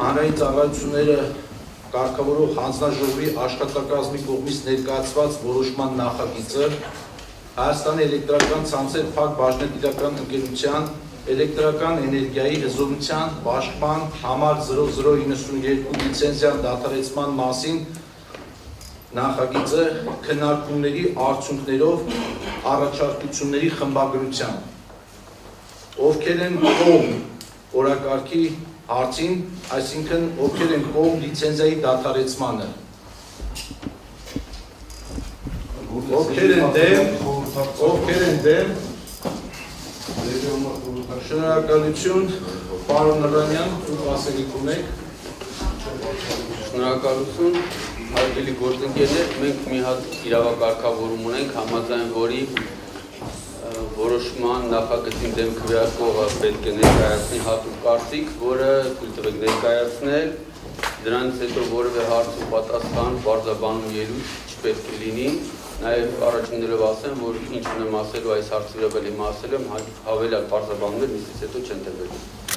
հանրային ծառայությունները կարգավորող հանձնաժողովի աշխատակազմի կողմից ներկայացված որոշման նախագիծը Հայաստանի էլեկտրական ցանցեր փակ բաժնետիրական ընկերության էլեկտրական էներգիայի հզորության բաշխման համար 0092 լիցենզիան դադարեցման մասին նախագիծը քննարկումների արդյունքներով առաջարկությունների խմբագրությամբ ովքեր են կողմ օրակարգի հարցին, այսինքն ովքեր են կողմ լիցենզիայի դադարեցմանը, ովքեր են դեմ, շնորհակալություն, պարոն Նռանյան, դուք ասելիք ունեք։ Շնորհակալություն, հարգելի գործընկերներ, մենք մի հատ իրավակարգավորում ունենք, համաձայն որի որոշման նախագծին դեմ քվեարկողը պետք է ներկայացնի հատուկ կարծիք, որը թույլ տվեք ներկայացնել, դրանից հետո որևէ հարց ու պատասխան բարձրաբանում ելույթ չպետք է լինի, նաև առաջիններով ասեմ, որ ինչ ունեմ ասելու այս հարցերով եմ ասել եմ, հավելյալ բարձրաբանումներ նիստից հետո չեն տևելու։